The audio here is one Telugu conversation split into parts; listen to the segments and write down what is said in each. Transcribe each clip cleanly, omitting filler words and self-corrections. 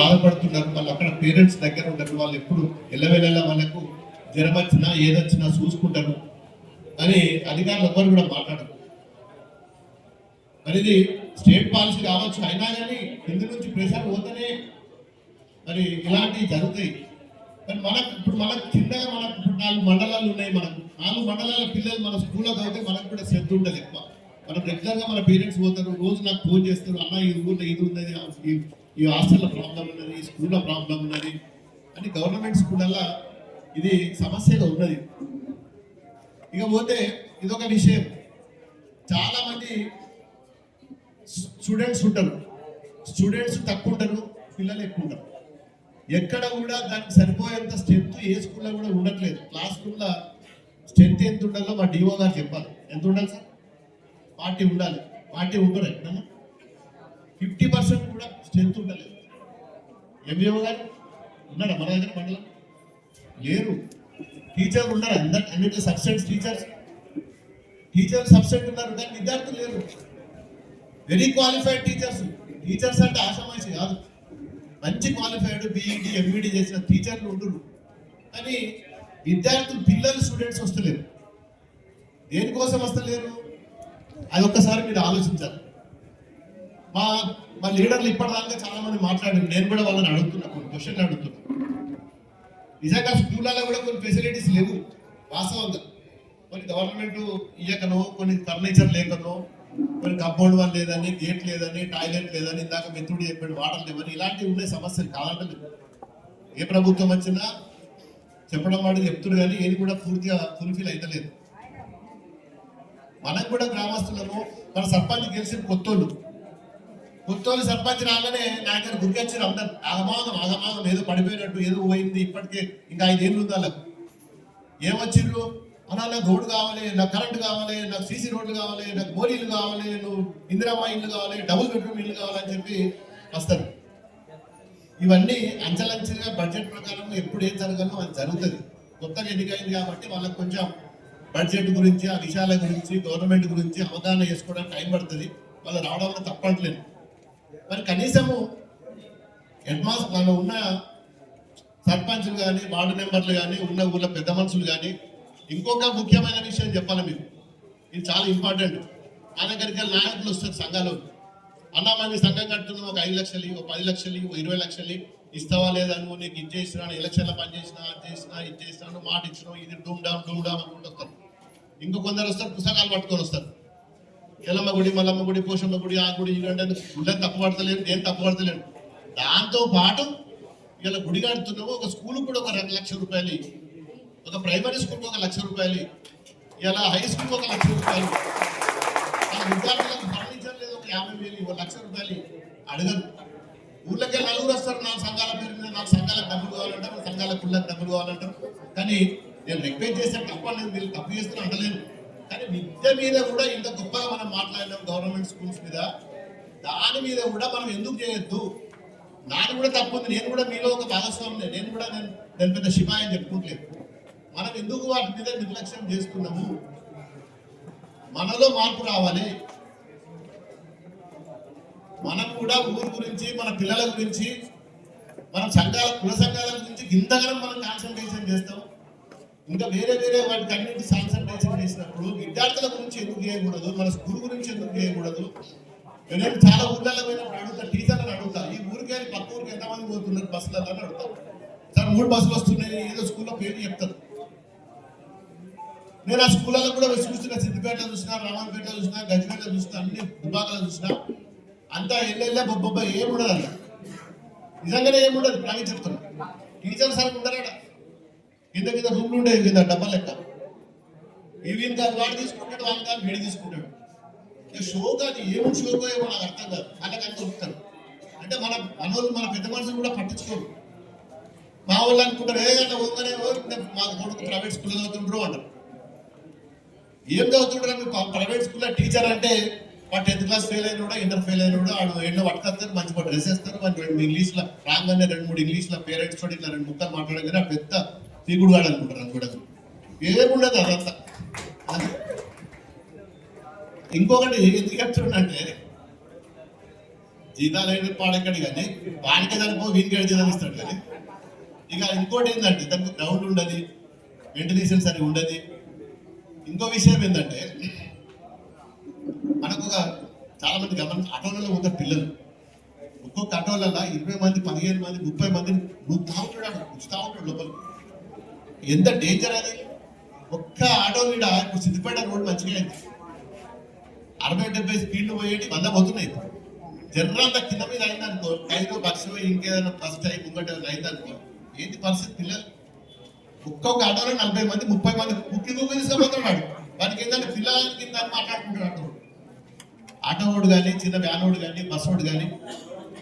బాధపడుతున్నారు. వాళ్ళు అక్కడ పేరెంట్స్ దగ్గర ఉంటారు. వాళ్ళు ఎప్పుడు ఎల్లవేళలా వాళ్ళకు జ్వరం వచ్చినా ఏదొచ్చినా చూసుకుంటారు అని అధికారులు ఎవ్వరు కూడా మాట్లాడరు. మరి ఇది స్టేట్ పాలసీ కావచ్చు, అయినా కానీ కింది నుంచి ప్రెషర్ పోతేనే మరి ఇలాంటివి జరుగుతాయి. మరి మనకు చిన్నగా మనకు 4 మండలాలు ఉన్నాయి. మనకు 4 మండలాల పిల్లలు మన స్కూల్లో చదివితే మనకు కూడా శ్రద్ధ ఉంటుంది ఎక్కువ. మనం రెగ్యులర్గా మన పేరెంట్స్ పోతారు, రోజు నాకు ఫోన్ చేస్తారు, అన్న ఈ ఊళ్ళో ఇది ఉన్నది, ఈ హాస్టల్లో ప్రాబ్లం ఉన్నది, ఈ స్కూల్లో ప్రాబ్లం ఉన్నది అని. గవర్నమెంట్ స్కూళ్ళల్లో ఇది సమస్యగా ఉన్నది. ఇకపోతే ఇదొక విషయం. చాలా మంది స్టూడెంట్స్ ఉంటారు, స్టూడెంట్స్ తక్కువ ఉంటారు, పిల్లలు ఎక్కువ ఉంటారు. ఎక్కడ కూడా దానికి సరిపోయేంత స్ట్రెంత్ ఏ స్కూల్లో కూడా ఉండట్లేదు. క్లాస్ రూమ్లో స్ట్రెంత్ ఎంత ఉండాలో మా డిఓ గారు చెప్పాలి. ఎంత ఉండాలి సార్? 40 ఉండాలి. 40 ఉండరు ఎక్కడన్నా. 50% కూడా స్ట్రెంత్ ఉండలేదు. ఎంఈఓ గారు ఉన్నారా మన దగ్గర? మండలం లేరు. టీచర్లు ఉన్నారు, అన్నింటి సబ్స్టెంట్స్ టీచర్లు సబ్స్టెంట్ ఉన్నారు, కానీ విద్యార్థులు లేరు. వెరీ క్వాలిఫైడ్ టీచర్స్ అంటే ఆషామాషి కాదు. మంచి క్వాలిఫైడ్ బీఈడి ఎంఈడి చేసిన టీచర్లు ఉండరు, కానీ విద్యార్థులు పిల్లలు స్టూడెంట్స్ వస్తలేరు. దేనికోసం వస్తలేరు అది ఒక్కసారి మీరు ఆలోచించాలి. మా లీడర్లు ఇప్పటిదాకా చాలా మంది మాట్లాడారు. నేను కూడా వాళ్ళని అడుగుతున్నా, కొన్ని క్వశ్చన్లు అడుగుతున్నా. నిజంగా స్కూళ్ళలో కూడా కొన్ని ఫెసిలిటీస్ లేవు వాస్తవంగా. కొన్ని గవర్నమెంట్ ఇయ్యకనో, కొన్ని ఫర్నిచర్ లేకనో, కొన్ని కంపౌండ్ వాల్ లేదని, గేట్ లేదని, టాయిలెట్ లేదని, ఇందాక మిత్రుడు చెప్పాడు వాటర్ లేవని, ఇలాంటివి ఉండే సమస్యలు కావాలంటే ఏ ప్రభుత్వం వచ్చినా చెప్పడం వాడు చెప్తుడు, కానీ ఏది కూడా పూర్తిగా ఫుల్ఫిల్ అయితే. మనకు కూడా గ్రామస్తులను, మన సర్పంచ్ గెలిచిన కొత్తోళ్ళు సర్పంచ్ రాగానే నా దగ్గర గురికొచ్చారు అందరు. ఆగమాగం ఏదో పడిపోయినట్టు, ఏదో పోయింది, ఇప్పటికే ఇంకా 5 ఏళ్ళు ఉంది వాళ్ళకు. ఏమొచ్చిండ్రు అన్నా, నాకు రోడ్డు కావాలి, నాకు కరెంట్ కావాలి, నాకు సీసీ రోడ్లు కావాలి, నాకు బోరీలు కావాలి, నువ్వు ఇందిరమ్మ ఇల్లు కావాలి, డబుల్ బెడ్రూమ్ ఇల్లు కావాలని చెప్పి వస్తారు. ఇవన్నీ అంచెలంచెలుగా బడ్జెట్ ప్రకారం ఎప్పుడు ఏం జరగాలో అది జరుగుతుంది. కొత్తగా ఎన్నికైంది కాబట్టి వాళ్ళకి కొంచెం బడ్జెట్ గురించి, ఆ విషయాల గురించి, గవర్నమెంట్ గురించి అవగాహన చేసుకోవడానికి టైం పడుతుంది. వాళ్ళు రావడంలో తప్పట్లేదు. మరి కనీసము మనం ఉన్న సర్పంచులు కానీ, వార్డు మెంబర్లు కానీ, ఉన్న ఊళ్ళో పెద్ద మనుషులు కానీ, ఇంకొక ముఖ్యమైన విషయం చెప్పాలి మీకు, ఇది చాలా ఇంపార్టెంట్. మా దగ్గరికి వెళ్ళి నాయకులు వస్తారు సంఘాలు. అన్నా మేము సంఘం కడుతున్నాం, ఒక 5 లక్షలు, ఒక 10 లక్షలు, ఒక 20 లక్షలు ఇస్తావా లేదా, నువ్వు నీకు ఇది చేసినాను, ఎలక్షన్లో పని చేసినా, అది చేసినా, ఇది చేసినాను, మాట ఇచ్చినావు, ఇది డూమ్ డామ్ అనుకుంటూ వస్తారు. ఇంకో కొందరు వస్తారు, పుస్తకాలు పట్టుకొని వస్తారు. ఎల్లమ్మ గుడి, మల్లమ్మ గుడి, పోషమ్మ గుడి, ఆ గుడి, ఇలాంటి గుళ్ళని తప్పు పడతలేరు, నేను తప్పు పడతలేను. దాంతో పాటు ఇలా గుడి కడుతున్నాము, ఒక స్కూల్ కూడా ఒక 2 లక్షల రూపాయలు, ఒక ప్రైమరీ స్కూల్కి 1 లక్ష రూపాయలు, ఇలా హై స్కూల్కి 1 లక్ష రూపాయలు, విద్యార్థులకు ఫర్నిచర్ లేదు, ఒక 50,000, 1 లక్ష రూపాయలు అడగరు. ఊళ్ళకి నలుగురు వస్తారు, నాకు సంఘాల పేరు మీద, నాకు సంఘాలకు డబ్బులు కావాలంటారు, సంఘాల కుళ్ళకి డబ్బులు కావాలంటారు. కానీ నేను రిక్వెస్ట్ చేస్తే తప్ప, నేను వీళ్ళు తప్పు చేస్తున్నా అంటలేను. కానీ విద్య మీద కూడా ఇంత గొప్పగా మనం మాట్లాడినాం, గవర్నమెంట్ స్కూల్స్ మీద, దాని మీద కూడా మనం ఎందుకు చేయొద్దు? నాది కూడా తప్పు ఉంది, నేను కూడా మీలో ఒక భాగస్వామి, నేను కూడా నేను పెద్ద శివాయని చెప్పుకుంటలేదు. మనం ఎందుకు వాటి మీద నిర్లక్ష్యం చేస్తున్నాము? మనలో మార్పు రావాలి. మనం కూడా ఊరు గురించి, మన పిల్లల గురించి, మన కుల సంఘాల గురించి ఇంతగానో మనం కాన్సన్ట్రేషన్ చేస్తాం. ఇంకా వేరే వాటికి అన్నింటి కాన్సన్ట్రేషన్ చేసినప్పుడు విద్యార్థుల గురించి ఎందుకు చేయకూడదు? మన స్కూల్ గురించి ఎందుకు చేయకూడదు? నేను చాలా ఊళ్ళలో పోయినప్పుడు అడుగుతా, టీచర్లను అడుగుతా, ఈ ఊరికే పక్క ఊరికి ఎంతమంది పోతున్నారు బస్సులలో అని అడుగుతాం. సార్ 3 బస్సులు వస్తున్నాయి, ఏదో స్కూల్లో పేరు చెప్తారు. నేను ఆ స్కూళ్ళలో కూడా చూస్తున్నా, సిద్దిపేట చూసినా, రామాపేట చూసినా, గజ్వేట చూసినా, అన్ని విభాగాలు చూసినా, అంతా ఎల్లెళ్ళే బొబ్బ ఏముండదు అన్న. నిజంగానే ఏముండదు. కానీ చెప్తున్నా, టీచర్స్ అని ఉండరాడ. కింద రూమ్లు ఉండేవి, కింద డబ్బా లెక్క. ఈవీన్ కాదు వాడు తీసుకుంటాడు, వాడు కాదు వీడి తీసుకుంటాడు. షో కాదు, ఏమి షోకో ఏమో నాకు అర్థం కాదు. అలాగని దొరుకుతారు. అంటే మనోళ్ళు, మన పెద్ద మనుషులు కూడా పట్టించుకోరు. మా వాళ్ళు అనుకుంటారు, ఏదైనా పోగానే మా కొడుకు ప్రైవేట్ స్కూల్లో చదువుతుంటారు అంటారు. ఏం చదువుతుంటారు? మీరు ప్రైవేట్ స్కూల్లో టీచర్ అంటే వాడు 10th క్లాస్ ఫెయిల్ అయిన కూడా, ఇంటర్ ఫెయిల్ అయిన కూడా, వాడు ఎన్నో పట్టుకొస్తారు, మంచి డ్రెస్ వేస్తారు, వాడు 2 ఇంగ్లీష్లో రాగానే 2-3 ఇంగ్లీష్లో పేరెంట్స్ తోటి ఇట్లా 2 ముక్కలు మాట్లాడగానే ఆ పెద్ద తీగుడు వాడు అనుకుంటారు. అది కూడా ఏముండదు అదంతా. ఇంకొకటి ఎందుకు చెప్తుండే, జీతాలు అయితే పాడెక్కడి కానీ వానికే చనిపో వీనికి జీతం ఇస్తాడు కానీ ఇక ఇంకోటి ఏంటంటే దానికి గ్రౌండ్ ఉండదు, వెంటిలేషన్ సరిగా ఉండదు. ఇంకో విషయం ఏంటంటే మనకు చాలా మంది ఆటోలలో ఉన్న పిల్లలు ఒక్కొక్క ఆటోలలో 20 మంది 15 మంది 30 మందిని ఉంచుతా ఉంటాడు లోపల. ఎంత డేంజర్ అది. ఒక్క ఆటో మీద ఇప్పుడు సిద్దిపేట రోడ్ మంచిగా అయింది, 60-70 స్పీడ్లు పోయేటి 100 పోతున్నాయి. జర్రంతా కింద మీద అయిందనుకో, టైరు బస్సు ఇంకేదైనా ఫస్ట్ టైం ముంగట అయిందనుకో, ఏంటి పరిస్థితి? పిల్లలు ఒక్కొక్క ఆటోలో 40 మంది 30 మంది కుక్కి తీసుకుపోతున్నాడు. వానికి ఏంటంటే పిల్లల కింద మాట్లాడుకుంటున్నాడు ఆటో ఓడు కానీ, చిన్న వ్యాన్ ఓడు కానీ, బస్ ఓడు కానీ.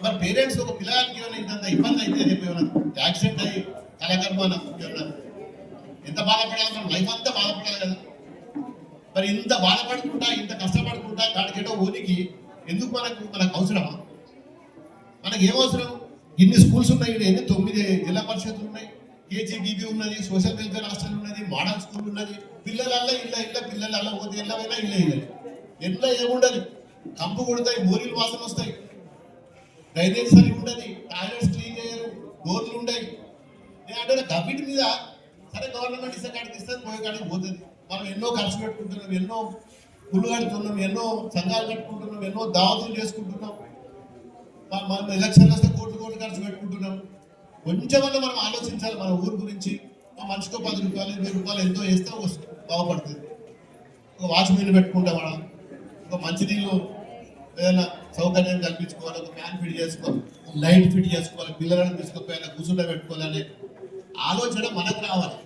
మరి పేరెంట్స్ ఒక పిల్లగానికి ఏమైనా ఇంత ఇబ్బంది అయితే రేపు ఏమైనా యాక్సిడెంట్ అయ్యి కళాకర్మాన ఎంత బాధపడాలి, మనం లైఫ్ అంతా బాధపడాలి కదా. మరి ఇంత బాధపడుకుంటా ఇంత కష్టపడుకుంటా కాడికేటో ఊరికి ఎందుకు మనకు అవసరమా? మనకి ఏం అవసరం? ఇన్ని స్కూల్స్ ఉన్నాయి, ఎన్ని 9 జిల్లా పరిషత్తులు ఉన్నాయి, కేజీబీబీ ఉన్నది, సోషల్ వెల్ఫేర్ హాస్టల్ ఉన్నది, మోడల్ స్కూల్ ఉన్నది. పిల్లలల్లా ఇళ్ళ పిల్లలల్లా పోతే ఇళ్ళ ఎట్లా ఏముండదు, కంపు కొడతాయి, మోరీలు వాసన వస్తాయి, డ్రైనేజ్ సరిగా ఉండదు, టాయిలెట్స్ క్లీన్ చేయరు, డోర్లు ఉండయి. నేను అంటే కమిటీ మీద సరే గవర్నమెంట్ ఇస్తే కాడికి ఇస్తుంది, పోయే కాడికి పోతుంది. మనం ఎన్నో ఖర్చు పెట్టుకుంటున్నాం, ఎన్నో కుళ్ళు కడుతున్నాం, ఎన్నో సంఘాలు కట్టుకుంటున్నాం, ఎన్నో దావతులు చేసుకుంటున్నాం. మనం ఎలక్షన్లు వస్తే కోట్లు ఖర్చు పెట్టుకుంటున్నాం. కొంచెమన్నా మనం ఆలోచించాలి మన ఊరు గురించి. మనిషికో 10 రూపాయలు 20 రూపాయలు ఎంతో వేస్తే బాగుపడుతుంది. ఒక వాచ్మెన్ పెట్టుకుంటాం, మనం ఒక మంచినీళ్ళు ఏదైనా సౌకర్యం కల్పించుకోవాలి, ఒక ఫ్యాన్ ఫిట్ చేసుకోవాలి, లైట్ ఫిట్ చేసుకోవాలి, పిల్లలను తీసుకుపోయినా కూర్చుంటే పెట్టుకోవాలనే ఆలోచన మనకు రావాలి.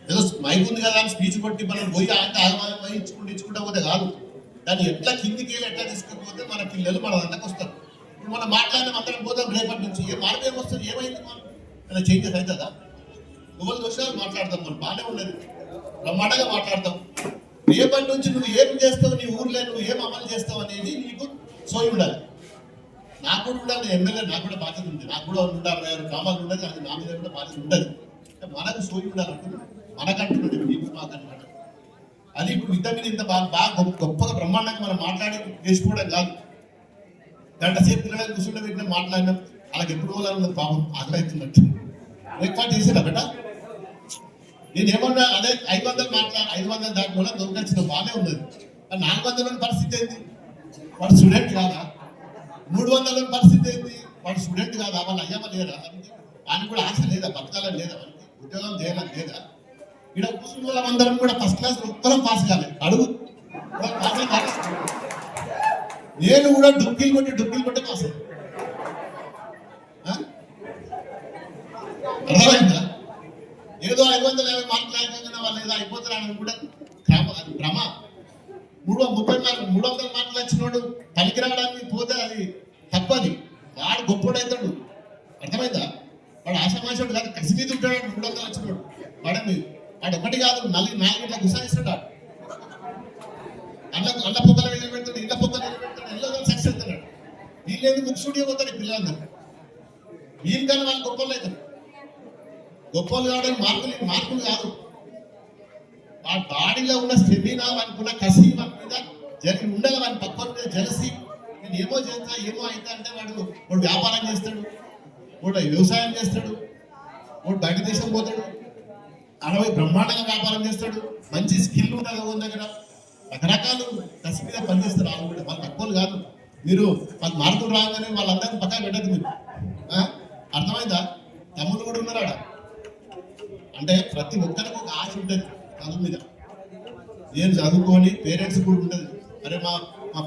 ఏదో మైక్ ఉంది కదా అని స్పీచ్ కొట్టి మనం పోయి ఇచ్చుకుంటా పోతే కాదు. దాన్ని ఎట్లా కిందికి వెళ్ళి ఎట్లా తీసుకుపోతే మన పిల్లలు మన దగ్గరకు వస్తారు. ఇప్పుడు మనం మాట్లాడిన అందరం పోతాం, రేపటి నుంచి ఏ మార్పు ఏమొస్తుంది, ఏమైంది, మనం చేంజెస్ అవుతుందా? ఎవరు దోషాలు మాట్లాడతాం, మనం బాగానే ఉన్నది, బ్రహ్మాండంగా మాట్లాడతాం. రేపటి నుంచి నువ్వు ఏం చేస్తావు, నీ ఊర్లో నువ్వు ఏం అమలు చేస్తావు అనేది నీకు సోయి ఉండాలి. నాకు కూడా ఉండాలి, ఎమ్మెల్యే నాకు కూడా బాధ్యత ఉంది, నాకు కూడా ఉండాలి, 6 గ్రామాలు ఉండదు, అది నా మీద కూడా బాధ్యత ఉండదు. మనకు సోయి ఉండాలంటున్నాడు, మనకంటున్నాడు, నీకు మాకంటున్నాడు. అది ఇప్పుడు ఇంత బాగా గొప్పగా బ్రహ్మాండంగా మనం మాట్లాడి చేసుకోవడం కాదు. గంట సేపు పిల్లలకు కూర్చుంటే పెట్టిన మాట్లాడినాం, వాళ్ళకి ఎప్పుడు పోవాలన్నది పాపం ఆకలిస్తున్నట్టు బ్రేక్ఫాస్ట్ చేసేదా బెట. నేను ఏమన్నా అదే 500 500 దాటి వల్ల దొరకొచ్చిన బాగానే ఉన్నది. 400 పరిస్థితి ఏంటి? వాడు స్టూడెంట్ కాదా? 300 పరిస్థితి ఏంటి? వాడు స్టూడెంట్ కాదా? వాళ్ళ అయ్యమ్మ లేదా? వానికి కూడా ఆశ లేదా? బతకాలని లేదా? వానికి ఉద్యోగం చేయాలని లేదా? ఇక్కడ కూర్చున్న వాళ్ళందరం కూడా ఫస్ట్ క్లాస్ ఉత్తరం పాస్ కాలేదు, అడుగు పాస్ కాదు. నేను కూడా డుక్కీలు కొట్టి పాస్ అయ్యాను. అర్థమైందా? ఏదో 550 మార్కులు అయిపోయినా వాళ్ళు ఏదో అయిపోతారని కూడా భ్రమ. 300 మార్కులు వచ్చినోడు పనికి రావడానికి పోతే అది తప్పది. వాడు గొప్పోడైతాడు, అర్థమైందా? వాడు ఆశామాషుడు కాదు, కసి మీద ఉంటాడు. 300 వచ్చినోడు వాడు ఒకటి కాదు, 4 ఇట్లా గుసాయిస్తాడు. అల్ల పొక్కలు వెళ్ళి పెడతాడు, ఇళ్ళ పొక్కలు వెళ్ళి పెడతాడు, ఎల్లో సక్సెస్ అవుతున్నాడు. వీళ్ళేది బుక్ స్టూడియో పోతాడు ఈ పిల్లలందరూ. వీళ్ళకన్నా వాళ్ళు గొప్పలు అవుతారు. గొప్పలు కావడానికి మార్కులు కాదు, ఆ బాడీలో ఉన్న స్టెమినా, వానికి ఉన్న కసి, వాని మీద జరిగి ఉండాలి, వాని పక్కన మీద జలసి. నేను ఏమో చేస్తా ఏమో అవుతా అంటే వాడు వ్యాపారం చేస్తాడు, వాడు వ్యవసాయం చేస్తాడు, వాడు బయట దేశం పోతాడు, అడవి బ్రహ్మాండంగా వ్యాపారం చేస్తాడు, మంచి స్కిల్ ఉంటుంది ఒక దగ్గర, రకరకాలు కసి మీద పనిచేస్తారు. వాళ్ళు కూడా వాళ్ళు తక్కువలు కాదు. మీరు వాళ్ళ మార్కులు రాగానే వాళ్ళందరినీ పక్కన పెట్టదు మీరు. అర్థమైందా? తమ్ముళ్ళు కూడా ఉన్నారు ఆడ. అంటే ప్రతి ఒక్కరికి ఒక ఆశ ఉంటుంది చదువు మీద. నేను చదువుకొని పేరెంట్స్ కూడా ఉంటుంది, అరే మా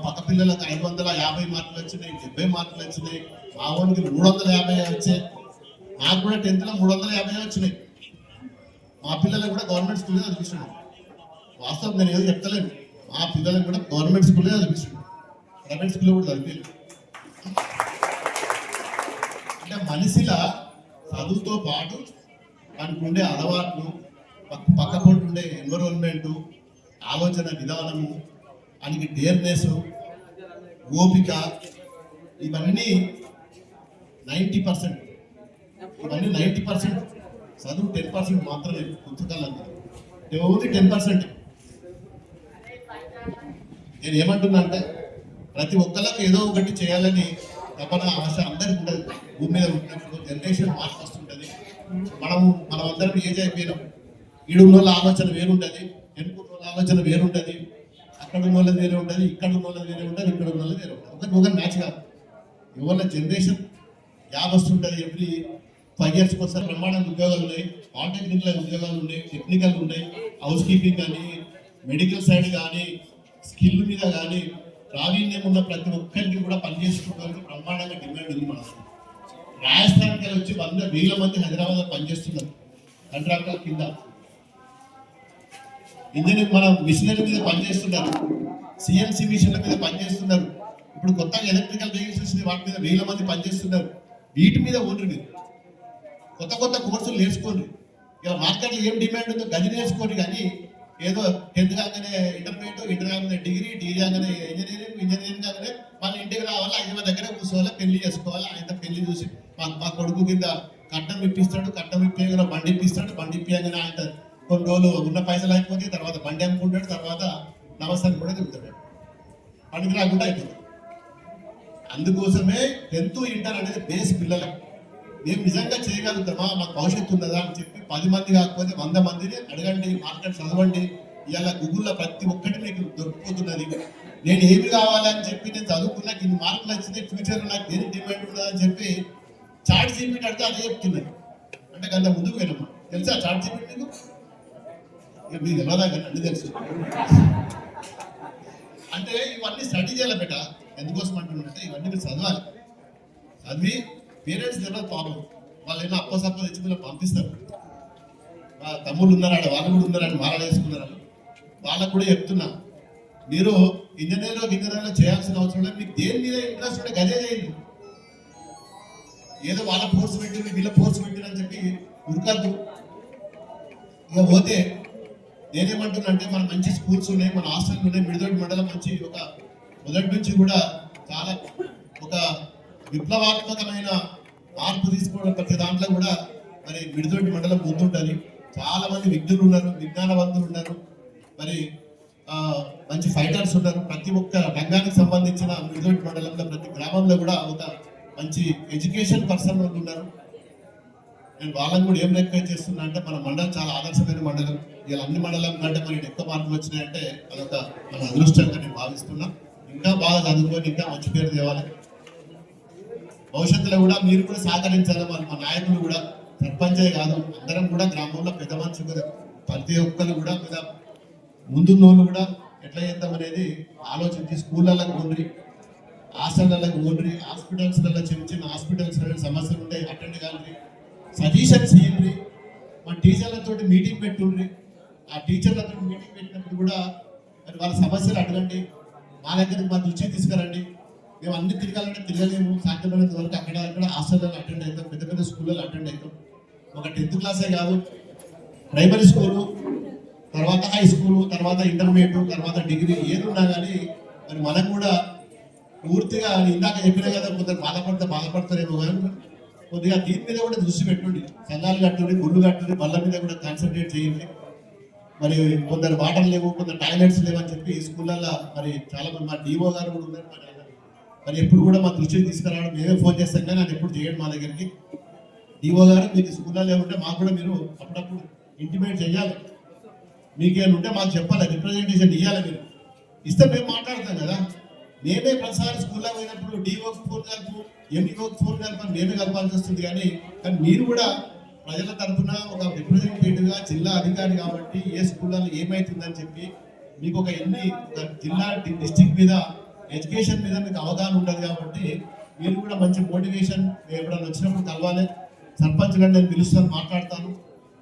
పక్క పిల్లలకు 550 మార్కులు వచ్చినాయి, 70 మార్కులు వచ్చినాయి, మా వానికి 350 వచ్చాయి, నాకు కూడా 10th లో 350 వచ్చినాయి. మా పిల్లలకు కూడా గవర్నమెంట్ స్కూల్లో చదివిస్తున్నాడు. వాస్తవం నేను ఏదో చెప్తలేను, మా పిల్లలకు కూడా గవర్నమెంట్ స్కూల్లో చదివిస్తున్నాడు, ప్రైవేట్ స్కూల్లో కూడా చదివింది. అంటే మనిషిలా చదువుతో పాటు వానికి ఉండే అలవాట్లు, పక్కపొంటి ఉండే ఎన్విరాన్మెంటు, ఆలోచన విధానము, వానికి డేర్నెస్, ఓపిక, ఇవన్నీ 90%. ఇవన్నీ 90%. చదువు 10% మాత్రమే పుస్తకాలన్నీ, ఓన్లీ 10%. నేను ఏమంటున్నా అంటే ప్రతి ఒక్కళ్ళకి ఏదో ఒకటి చేయాలని తపన ఆశ అందరికి ఉండదు. భూమి మీద ఉన్నప్పుడు జనరేషన్ మార్పు వస్తుంటది. మనం అందరం ఏజ్ అయిపోయినాం. ఈడున్న వాళ్ళ ఆలోచన వేరుంటది, వెనుకున్న వాళ్ళ ఆలోచన వేరుంటది, అక్కడ ఉన్న వాళ్ళది వేరే ఉంటుంది, ఇక్కడ ఉన్న వాళ్ళది వేరే ఉంటుంది, ఇక్కడ ఉన్న వాళ్ళది వేరే ఉంటుంది. ఒకరి మ్యాచ్ కాదు. ఎవరి జనరేషన్ గ్యాప్ వస్తుంటుంది. ఎవ్రీ 5 years ఒకసారి బ్రహ్మాండంగా ఉద్యోగాలు ఉన్నాయి, పాలిటెక్నిక్లో ఉద్యోగాలు ఉన్నాయి, టెక్నికల్ ఉన్నాయి, హౌస్ కీపింగ్ కానీ, మెడికల్ సైడ్ కానీ, స్కిల్ మీద కానీ ప్రావీణ్యం ఉన్న ప్రతి ఒక్కరికి కూడా పనిచేసుకోవడానికి బ్రహ్మాండంగా డిమాండ్ ఉంది. మన రాజస్థాన్కి వెళ్ళి వచ్చి 100,000 మంది హైదరాబాద్లో పనిచేస్తున్నారు కాంట్రాక్టర్ కింద. ఇంజనీర్ మన మిషనరీ మీద పనిచేస్తున్నారు, సిఎన్సి మిషన్ల మీద పనిచేస్తున్నారు. ఇప్పుడు కొత్తగా ఎలక్ట్రికల్ వెహికల్స్ వచ్చింది, వాటి మీద 1000 మంది పనిచేస్తున్నారు. వీటి మీద ఓన్రి మీరు కొత్త కోర్సులు నేర్చుకోండి. ఇలా మార్కెట్లో ఏం డిమాండ్ ఉందో గది నేర్చుకోండి. కానీ ఏదో 10th కాగానే ఇంటర్మీడియట్, ఇంటర్ కాగానే డిగ్రీ కాగానే ఇంజనీరింగ్ కాగానే మళ్ళీ ఇంటికి రావాలి, ఆయన దగ్గర కూర్చోవాలి, పెళ్లి చేసుకోవాలి. ఆయన పెళ్లి చూసి మా కొడుకు కింద కట్నం ఇప్పిస్తాడు, కట్నం ఇప్పియగానే బండి ఇప్పిస్తాడు, బండి ఇప్పియగానే ఆయన కొన్ని రోజులు ఉన్న పైసలు అయిపోతే తర్వాత బండి అమ్ముకుంటాడు, తర్వాత నమస్కారం కూడా దిగుతాడు, పనికి రాకుండా అయిపోతాడు. అందుకోసమే 10th, ఇంటర్ అనేది బేస్ పిల్లలకు. మేము నిజంగా చేయగలుగుతామా, మాకు భవిష్యత్తు ఉన్నదా అని చెప్పి 10 మంది కాకపోతే 100 మందిని అడగండి, మార్కెట్ చదవండి. ఇలా గూగుల్లో ప్రతి ఒక్కటి మీకు దొరికిపోతున్నది. నేను ఏమి కావాలని చెప్పి నేను చదువుకున్నా, ఇన్ని మార్కులు వచ్చినాయి, ఫ్యూచర్లో నాకు దేనికి డిమాండ్ ఉన్నదా అని చెప్పి చాట్ జీపీటీ అడితే అదే చెప్తున్నాయి. అంటే కన్నా ముందుకు వెళ్ళమ్మా, తెలుసా చాట్ జీపీటీ మీకు? ఇక మీకు ఎలా కానీ అన్ని తెలుసు. అంటే ఇవన్నీ స్టడీ చేయాలి బెట. ఎందుకోసం అంటున్నానంటే ఇవన్నీ మీరు చదవాలి. చదివి పేరెంట్స్ తెలియదు పాపం, వాళ్ళు ఏమో అప్పసప్ప తెచ్చి మీరు పంపిస్తారు. తమ్ముళ్ళు ఉన్నారాడు, వాళ్ళు కూడా ఉన్నారని మాల వేసుకున్నారు. వాళ్ళకు కూడా చెప్తున్నా, మీరు ఇంజనీర్లో చేయాల్సిన అవసరం లేదు. మీకు దేని మీద ఇంట్రెస్ట్ ఉంటే గదే చేయండి. ఏదో వాళ్ళ ఫోర్స్ పెట్టింది, వీళ్ళ ఫోర్స్ పెట్టింది అని చెప్పి ఉరకద్దు. ఇక పోతే నేనేమంటున్నా అంటే మన మంచి స్కూల్స్ ఉన్నాయి, మన హాస్టల్స్ ఉన్నాయి. మిడిదొడ్డి మండలం మంచి ఒక మొదటి నుంచి కూడా చాలా ఒక విప్లవాత్మకమైన మార్పు తీసుకోవడం ప్రతి దాంట్లో కూడా మరి మిడిదొడ్డి మండలం ముందుంటుంది. చాలా మంది విజ్ఞులు ఉన్నారు, విజ్ఞానవంతులు ఉన్నారు, మరి మంచి ఫైటర్స్ ఉన్నారు. ప్రతి ఒక్క రంగానికి సంబంధించిన మిడిదొడ్డి మండలంలో ప్రతి గ్రామంలో కూడా ఒక మంచి ఎడ్యుకేషన్ పర్సన్ వాళ్ళు ఉన్నారు. నేను వాళ్ళని కూడా ఏం రిక్వెస్ట్ చేస్తున్నా అంటే మన మండలం చాలా ఆదర్శమైన మండలం. ఇలా అన్ని మండలం కంటే మనకి ఎక్కువ మార్కులు వచ్చినాయంటే అదొక మన అదృష్టంగా నేను భావిస్తున్నా. ఇంకా బాగా చదువుకొని ఇంకా మంచి పేరు తేవాలి. భవిష్యత్తులో కూడా మీరు కూడా సహకరించాలి. మా నాయకులు కూడా సర్పంచే కాదు, అందరం కూడా గ్రామంలో పెద్ద మనుషులు కదా, ప్రతి ఒక్కరు కూడా పెద్ద ముందున్నోళ్ళు కూడా ఎట్లా చేద్దాం అనేది ఆలోచించి స్కూళ్ళకు ఓన్రి, హాస్టళ్ళకు ఓన్రి, హాస్పిటల్స్లలో చిన్న హాస్పిటల్స్ సమస్యలు ఉంటాయి, అటెండ్ కావాలి, సజెషన్స్ ఇవ్వండి. మా టీచర్లతో మీటింగ్ పెట్టుండ్రి. ఆ టీచర్లతో మీటింగ్ పెట్టినప్పుడు కూడా మరి వాళ్ళ సమస్యలు అడగండి, మా దగ్గరికి మా దృష్టికి తీసుకురండి. మేము అన్ని తిరగాలంటే తిరగలేము, సాధ్యమైనంత వరకు అక్కడ హాస్టల్లో అటెండ్ అవుతాం, పెద్ద పెద్ద స్కూళ్ళలో అటెండ్ అవుతాం. ఒక 10th క్లాసే కాదు, ప్రైమరీ స్కూలు, తర్వాత హై స్కూలు, తర్వాత ఇంటర్మీడియట్, తర్వాత డిగ్రీ ఏదున్నా కానీ మరి మనం కూడా పూర్తిగా ఇందాక చెప్పినా కదా, కొందరు బాధపడతారేమో కానీ కొద్దిగా దీని మీద కూడా దృష్టి పెట్టుండి. సంఘాలు కట్టుండి, గుళ్ళు కట్టుండి, బళ్ళ మీద కూడా కాన్సన్ట్రేట్ చేయండి. మరి కొందరు వాటర్ లేవు, కొందరు టాయిలెట్స్ లేవు అని చెప్పి స్కూళ్ళల్లో మరి చాలా మంది మా డిఓ గారు కూడా ఉన్నారు. మరి ఎప్పుడు కూడా మా దృష్టికి తీసుకురావడం, మేమే ఫోన్ చేస్తాం కానీ అది ఎప్పుడు చేయండి మా దగ్గరికి. డిఓ గారు మీకు స్కూళ్ళలో ఏముంటే మాకు కూడా మీరు అప్పుడప్పుడు ఇంటిమేట్ చేయాలి. మీకేమైనా ఉంటే మాకు చెప్పాలి, రిప్రజెంటేషన్ ఇవ్వాలి. మీరు ఇస్తే మేము మాట్లాడతాం కదా. మేమే ప్రతిసారి స్కూల్లో పోయినప్పుడు డిఓకి ఫోన్ కలుపు, ఎంఈఓకి ఫోన్ కలపని మేమే కలపాల్సి వస్తుంది. కానీ మీరు కూడా ప్రజల తరఫున ఒక రిప్రజెంటేటివ్గా జిల్లా అధికారి కాబట్టి ఏ స్కూళ్ళలో ఏమవుతుందని చెప్పి మీకు ఒక జిల్లా డిస్ట్రిక్ట్ మీద ఎడ్యుకేషన్ మీద మీకు అవగాహన ఉండదు. కాబట్టి మీరు కూడా మంచి మోటివేషన్ ఎప్పుడైనా వచ్చినప్పుడు కలవాలి. సర్పంచ్గా నేను పిలుస్తాను, మాట్లాడతాను,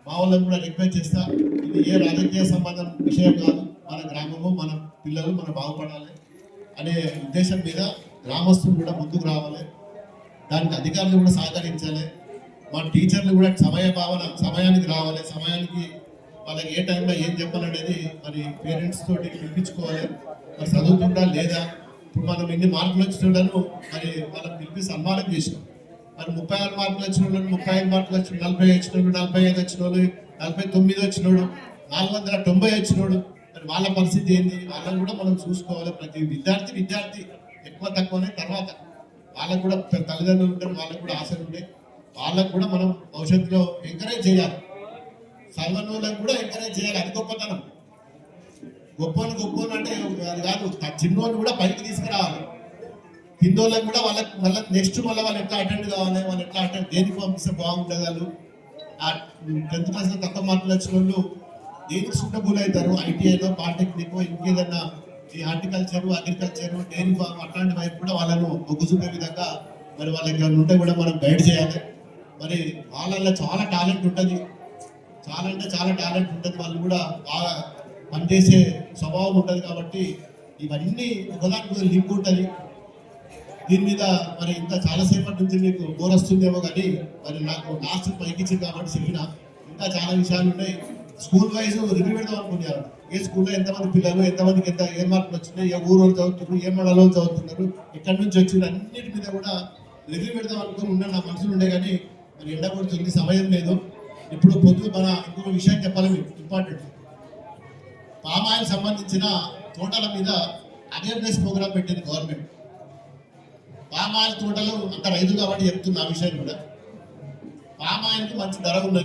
మా వాళ్ళని కూడా రిక్వెస్ట్ చేస్తా. ఇది ఏ రాజకీయ సంబంధం విషయం కాదు, మన గ్రామము, మన పిల్లలు మన బాగుపడాలి అనే ఉద్దేశం మీద గ్రామస్తులు కూడా ముందుకు రావాలి. దానికి అధికారులు కూడా సహకరించాలి. మా టీచర్లు కూడా సమయానికి రావాలి. సమయానికి వాళ్ళకి ఏ టైంలో ఏం చెప్పాలనేది మరి పేరెంట్స్ తోటి పిలిపించుకోవాలి. మరి చదువుతుందా లేదా, ఇప్పుడు మనం ఎన్ని మార్కులు వచ్చినోళ్ళను మరి వాళ్ళకి పిలిపి సన్మానం చేసినాం. మరి 36 మార్కులు వచ్చిన వాళ్ళని 35 మార్కులు వచ్చిన 40 వచ్చిన వాళ్ళు, 45 వచ్చిన వాళ్ళు, 49 వచ్చినోడు, 490 వచ్చినోడు, మరి వాళ్ళ పరిస్థితి ఏంటి, వాళ్ళని కూడా మనం చూసుకోవాలి. ప్రతి విద్యార్థి ఎక్కువ తక్కువనే తర్వాత వాళ్ళకు కూడా తల్లిదండ్రులు ఉంటారు, వాళ్ళకు కూడా ఆశలు ఉంటాయి. వాళ్ళకు కూడా మనం భవిష్యత్తులో ఎంకరేజ్ చేయాలి. సర్వన్నులకు కూడా ఎంకరేజ్ చేయాలి. అది గొప్పతనం. గొప్పని అంటే అది కాదు, చిన్నోళ్ళు కూడా పైకి తీసుకురావాలి. కిందోళ్ళకి కూడా వాళ్ళకి నెక్స్ట్ మళ్ళీ వాళ్ళు ఎట్లా అటెండ్ కావాలి, వాళ్ళు ఎట్లా అటెండ్ దేనికి పంపిస్తే బాగుంటుంది. వాళ్ళు ఆ 10th క్లాస్ తక్కువ మార్కులు వచ్చిన వాళ్ళు దేనికి సూటబుల్ అవుతారు, ఐటీఐలో పాలిటెక్నిక్ ఇంకేదన్నా ఈ హార్టికల్చర్, అగ్రికల్చర్, డైరీ ఫార్మ్ అట్లాంటి వైపు కూడా వాళ్ళను మొగ్గు చూపే విధంగా మరి వాళ్ళకి ఏమైనా ఉంటే కూడా మనం గైడ్ చేయాలి. మరి వాళ్ళల్లో చాలా టాలెంట్ ఉంటుంది, చాలా అంటే చాలా టాలెంట్ ఉంటుంది. వాళ్ళు కూడా బాగా పనిచేసే స్వభావం ఉంటుంది. కాబట్టి ఇవన్నీ ఒకదానికి లింక్ ఉంటుంది. దీని మీద మరి ఇంకా చాలాసేపటి నుంచి మీకు బోర్ వస్తుందేమో, కానీ మరి నాకు లాస్ట్ పైకిచ్చింది కాబట్టి చెప్పిన ఇంకా చాలా విషయాలు ఉన్నాయి. స్కూల్ వైజ్ రివ్యూ పెడదాం అనుకున్నారు. ఏ స్కూల్లో ఎంతమంది పిల్లలు, ఎంతమందికి ఏ మార్కులు వచ్చినాయి, ఏ ఊరు వాళ్ళు చదువుతున్నారు, ఏ మండలం వాళ్ళు చదువుతున్నారు, ఎక్కడి నుంచి వచ్చింది, అన్నిటి మీద కూడా రివ్యూ పెడదాం అనుకుని ఉన్న నా మనసులు ఉండే, కానీ మరి ఎండ కొడుతుంది, సమయం లేదు. ఇప్పుడు పొద్దు మన ఇంకొక విషయం చెప్పాలి మీకు, ఇంపార్టెంట్. పామాయిల్ సంబంధించిన తోటల మీద అవేర్నెస్ ప్రోగ్రామ్ పెట్టింది గవర్నమెంట్. పామాయిల్ తోటలు అంత రైతు కాబట్టి చెప్తున్న ఆ విషయం కూడా. పామాయిల్కి మంచి ధర ఉన్నది.